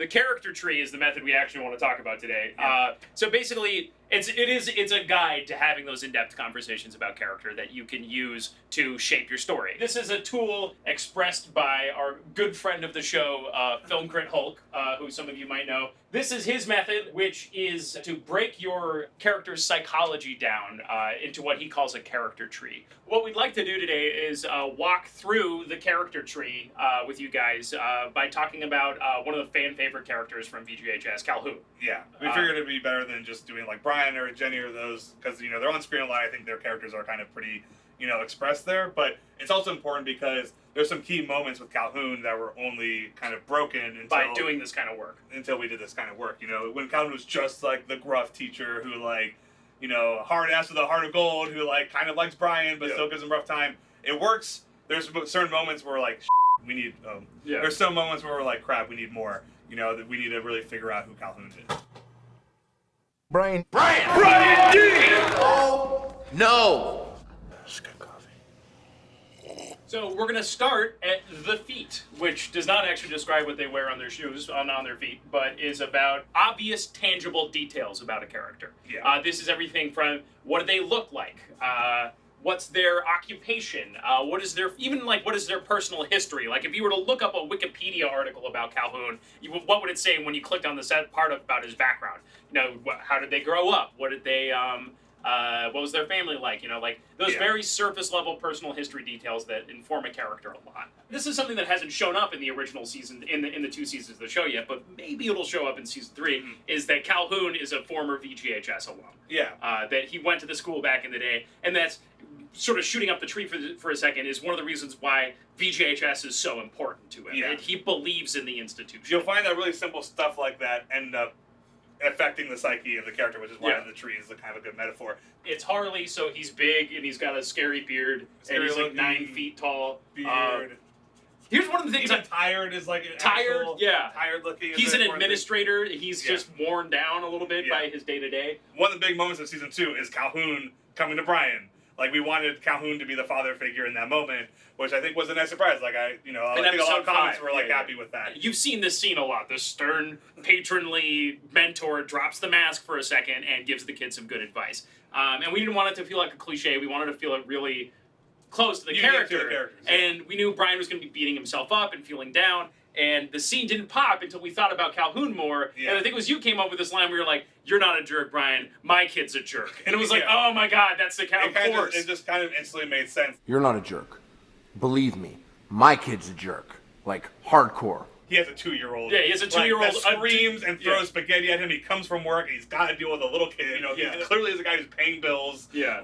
the character tree is the method we actually want to talk about today. Yeah. So basically, it's a guide to having those in-depth conversations about character that you can use to shape your story. This is a tool expressed by our good friend of the show, Film Crit Hulk, who some of you might know. This is his method, which is to break your character's psychology down into what he calls a character tree. What we'd like to do today is walk through the character tree with you guys by talking about one of the fan favorite characters from VGHS, Calhoun. Yeah, we figured it'd be better than just doing like Brian or Jenny or those, because they're on screen a lot. I think their characters are kind of pretty expressed there, but it's also important because there's some key moments with Calhoun that were only kind of broken by doing this kind of work. Until we did this kind of work, when Calhoun was just like the gruff teacher who hard ass with a heart of gold, who kind of likes Brian but still gives him a rough time. It works. There's certain moments where we need. There's some moments where we're like, crap, we need more. That we need to really figure out who Calhoun is. Brian D! Oh, no! Just got coffee. So we're going to start at the feet, which does not actually describe what they wear on their shoes, on their feet, but is about obvious, tangible details about a character. Yeah. This is everything from what do they look like, what's their occupation, what is their personal history. Like if you were to look up a Wikipedia article about Calhoun, what would it say when you clicked on the set part about his background? How did they grow up? What did they, what was their family like? Those very surface level personal history details that inform a character a lot. This is something that hasn't shown up in the original season, in the 2 seasons of the show yet, but maybe it'll show up in season 3, is that Calhoun is a former VGHS alum. Yeah. That he went to the school back in the day, and that's sort of shooting up the tree for a second is one of the reasons why VGHS is so important to him. Yeah. And he believes in the institution. You'll find that really simple stuff like that end up affecting the psyche of the character, which is why the tree is kind of a good metaphor. It's Harley, so he's big, and he's got a scary beard, and he's like 9 feet tall. Beard. Here's one of the things. Even tired is like tired looking. He's an administrator. He's just worn down a little bit by his day-to-day. One of the big moments of season 2 is Calhoun coming to Brian. We wanted Calhoun to be the father figure in that moment, which I think was a nice surprise. I think a lot of comments were happy with that. You've seen this scene a lot. The stern, patronly mentor drops the mask for a second and gives the kid some good advice. And we didn't want it to feel like a cliche. We wanted to feel it really close to the character. And we knew Brian was going to be beating himself up and feeling down. And the scene didn't pop until we thought about Calhoun more. Yeah. And I think it was you came up with this line where you're like, "You're not a jerk, Brian. My kid's a jerk." And it was like, oh my God, that's the character. It just kind of instantly made sense. You're not a jerk. Believe me, my kid's a jerk. Hardcore. He has a 2-year-old. Yeah, he has a 2-year-old that screams and throws spaghetti at him. He comes from work and he's got to deal with a little kid. He clearly is a guy who's paying bills. Yeah.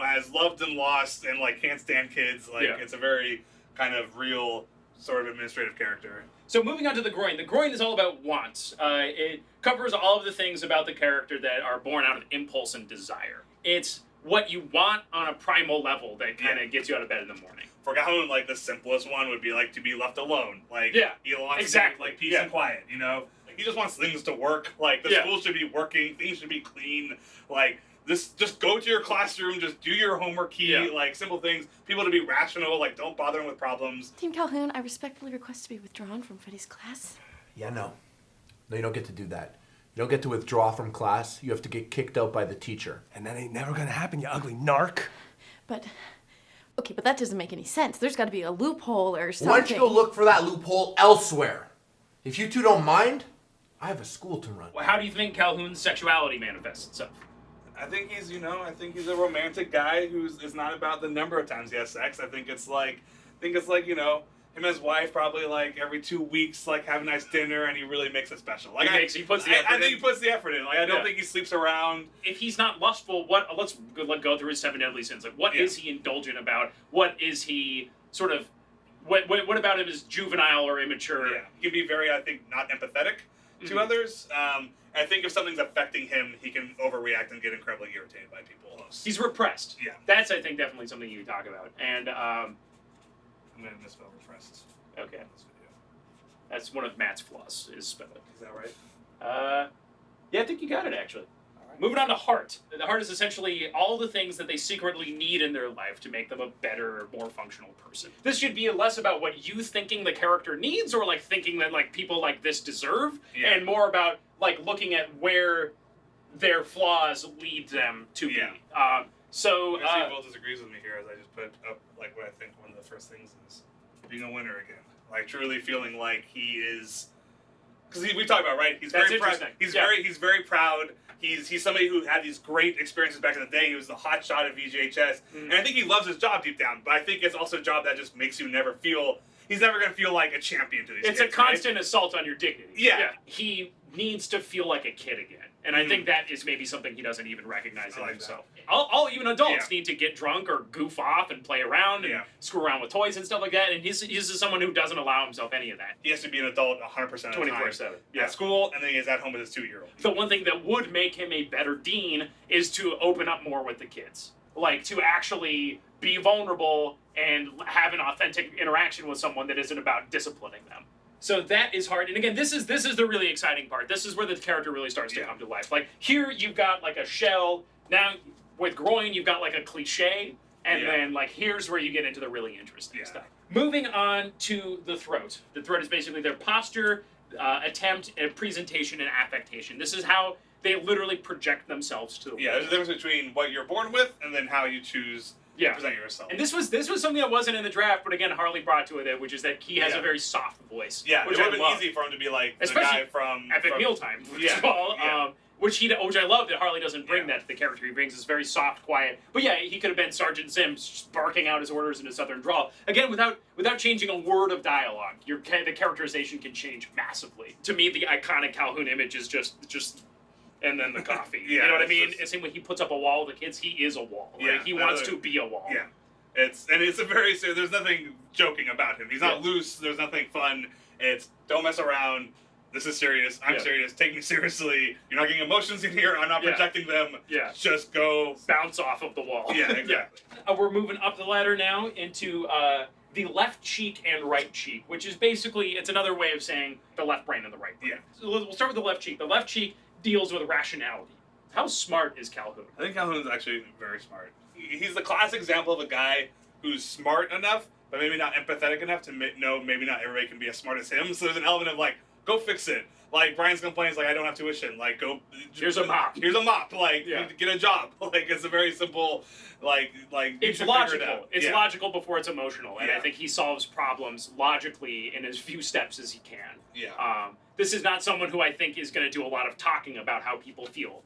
Has loved and lost and can't stand kids. It's a very kind of real sort of administrative character. So moving on to the groin. The groin is all about wants. It covers all of the things about the character that are born out of impulse and desire. It's what you want on a primal level that kind of gets you out of bed in the morning. For Calhoun, the simplest one would be to be left alone. He wants peace and quiet. He just wants things to work. The school should be working. Things should be clean. Just go to your classroom, just do your homework simple things. People to be rational, don't bother him with problems. Team Calhoun, I respectfully request to be withdrawn from Freddie's class. Yeah, no, you don't get to do that. You don't get to withdraw from class. You have to get kicked out by the teacher. And that ain't never gonna happen, you ugly narc. But that doesn't make any sense. There's gotta be a loophole or something. Why don't you go look for that loophole elsewhere? If you two don't mind, I have a school to run. How do you think Calhoun's sexuality manifests itself? I think he's a romantic guy it's not about the number of times he has sex. I think it's him and his wife probably every 2 weeks have a nice dinner, and he really makes it special. He puts the effort in. I think he puts the effort in. I don't think he sleeps around. If he's not lustful, let's go through his 7 deadly sins. What is he indulgent about? What is he sort of? What about him is juvenile or immature? Yeah, he can be very, I think, not empathetic to others. I think if something's affecting him, he can overreact and get incredibly irritated by people. He's repressed. Yeah. That's, I think, definitely something you talk about. And, I'm going to misspell repressed. Okay. In this video. That's one of Matt's flaws, is spelling. Is that right? Yeah, I think you got it, actually. All Moving on to heart. The heart is essentially all the things that they secretly need in their life to make them a better, more functional person. This should be less about what you thinking the character needs, or like thinking that like people like this deserve, and more about like looking at where their flaws lead them to be. So Will disagrees with me here, as I just put up like what I think one of the first things is being a winner again. Like truly feeling like he is, because we talked about, right? He's very proud. He's very proud. He's somebody who had these great experiences back in the day. He was the hot shot at VGHS, and I think he loves his job deep down. But I think it's also a job that just makes you never feel. He's never going to feel like a champion to these kids. It's a constant assault on your dignity. Yeah. He needs to feel like a kid again. And I think that is maybe something he doesn't even recognize in himself. All even adults need to get drunk or goof off and play around and screw around with toys and stuff like that. And he's someone who doesn't allow himself any of that. He has to be an adult 100% of the time. 24/7. At school, and then he is at home with his 2-year-old. The one thing that would make him a better dean is to open up more with the kids. Like, to actually be vulnerable and have an authentic interaction with someone that isn't about disciplining them. So that is hard. And again, this is the really exciting part. This is where the character really starts to come to life. Like, here you've got like a shell. Now with Groin, you've got like a cliche. And then like here's where you get into the really interesting stuff. Moving on to the throat. The throat is basically their posture, attempt, and presentation, and affectation. This is how they literally project themselves to the world. There's a difference between what you're born with and then how you choose to present yourself. And this was something that wasn't in the draft, but again, Harley brought to it, which is that he has a very soft voice. Yeah, which it would I have been easy for him to be like the especially guy from Epic Mealtime, which I love that Harley doesn't bring that to the character. He brings this very soft, quiet. But yeah, he could have been Sergeant Sims, just barking out his orders in a southern drawl. Again, without changing a word of dialogue, the characterization can change massively. To me, the iconic Calhoun image is just. And then the coffee. You know what I mean? It's same when he puts up a wall with the kids, he is a wall. He wants to be a wall. Yeah. It's a very, there's nothing joking about him. He's not loose, there's nothing fun. It's, don't mess around, this is serious, I'm serious, take me seriously. You're not getting emotions in here, I'm not projecting them. Just go. Bounce off of the wall. Yeah, exactly. We're moving up the ladder now into the left cheek and right cheek, which is basically, it's another way of saying the left brain and the right brain. So we'll start with the left cheek. The left cheek deals with rationality. How smart is Calhoun? I think Calhoun's actually very smart. He's the classic example of a guy who's smart enough, but maybe not empathetic enough to know maybe not everybody can be as smart as him. So there's an element of like, go fix it. Like Brian's complains, like I don't have tuition. Like go. Here's a mop. Here's a mop. Like get a job. Like it's a very simple. Like it's logical. It's logical before it's emotional, and I think he solves problems logically in as few steps as he can. This is not someone who I think is going to do a lot of talking about how people feel.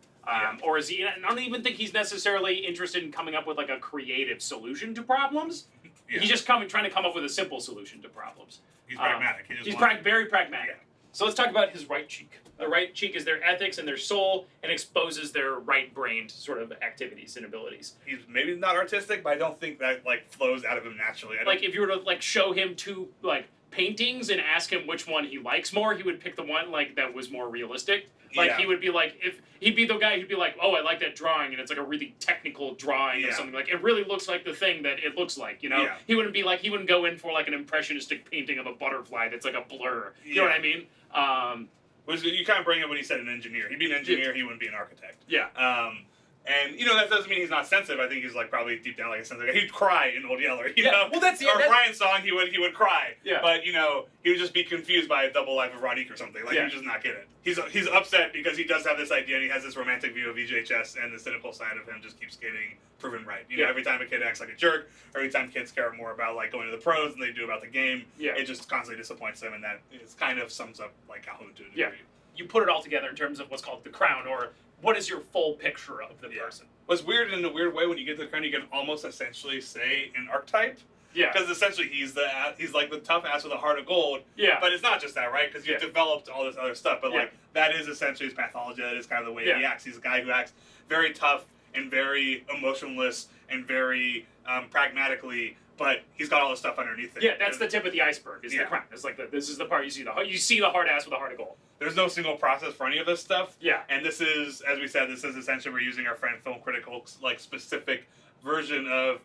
Or is he? I don't even think he's necessarily interested in coming up with like a creative solution to problems. He's just trying to come up with a simple solution to problems. He's pragmatic. He's very pragmatic. So let's talk about his right cheek. The right cheek is their ethics and their soul, and exposes their right-brained sort of activities and abilities. He's maybe not artistic, but I don't think that like flows out of him naturally. Like if you were to like show him two like paintings and ask him which one he likes more, he would pick the one like that was more realistic. Like he would be like, if he'd be the guy who'd be like, oh, I like that drawing, and it's like a really technical drawing of something. Like it really looks like the thing that it looks like, you know? He wouldn't be like, he wouldn't go in for like an impressionistic painting of a butterfly that's like a blur. You know what I mean? You kind of bring up when he said an engineer. He'd be an engineer, he wouldn't be an architect. And, that doesn't mean he's not sensitive. I think he's, like, probably deep down, like, a sensitive guy. He'd cry in Old Yeller, you know? Well, that's... Or Brian's song, he would cry. But, he would just be confused by a double life of Ronique or something. Like, he would just not get it. He's upset because he does have this idea, and he has this romantic view of VGHS, and the cynical side of him just keeps getting proven right. Every time a kid acts like a jerk, every time kids care more about, like, going to the pros than they do about the game, it just constantly disappoints them, and that kind of sums up, like, Calhoun to a degree. You put it all together in terms of what's called the crown, or what is your full picture of the person. What's weird in a weird way, when you get to the crown, you can almost essentially say an archetype. Because essentially he's like the tough ass with a heart of gold. But it's not just that, right? Because you've developed all this other stuff. But like that is essentially his pathology. That is kind of the way he acts. He's a guy who acts very tough and very emotionless and very pragmatically. But he's got all this stuff underneath it. Yeah, that's the tip of the iceberg. Is the crown. It's like this is the part you see the hard ass with a heart of gold. There's no single process for any of this stuff. And this is, as we said, essentially we're using our friend Film Critical's like specific version of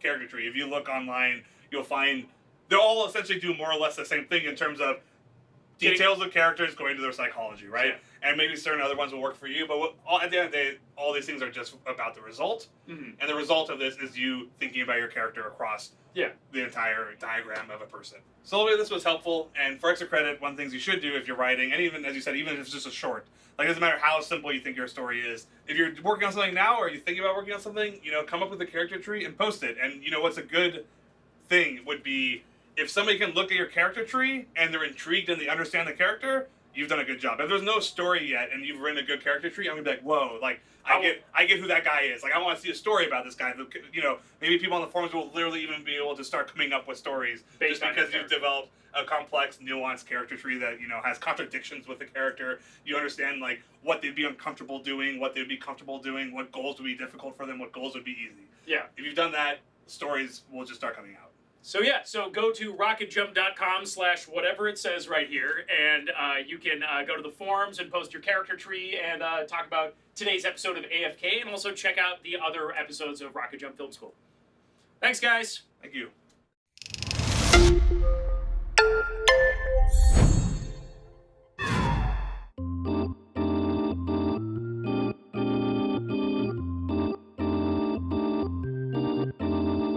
character tree. If you look online, you'll find they all essentially do more or less the same thing in terms of details of characters going to their psychology, right? Yeah. And maybe certain other ones will work for you, but at the end of the day, all these things are just about the result. Mhm. And the result of this is you thinking about your character across Yeah. the entire diagram of a person. So hopefully this was helpful. And for extra credit, one of the things you should do if you're writing, and even, as you said, even if it's just a short, like it doesn't matter how simple you think your story is. If you're working on something now or you think about working on something, come up with a character tree and post it. And what's a good thing would be if somebody can look at your character tree and they're intrigued and they understand the character, you've done a good job. If there's no story yet and you've written a good character tree, I'm gonna be like, whoa, like I get who that guy is. Like I want to see a story about this guy. Maybe people on the forums will literally even be able to start coming up with stories Based on just because your you've developed a complex, nuanced character tree that has contradictions with the character. You understand like what they'd be uncomfortable doing, what they'd be comfortable doing, what goals would be difficult for them, what goals would be easy. Yeah. If you've done that, stories will just start coming out. So go to rocketjump.com/whatever it says right here, and you can go to the forums and post your character tree and talk about today's episode of AFK, and also check out the other episodes of Rocket Jump Film School. Thanks, guys. Thank you.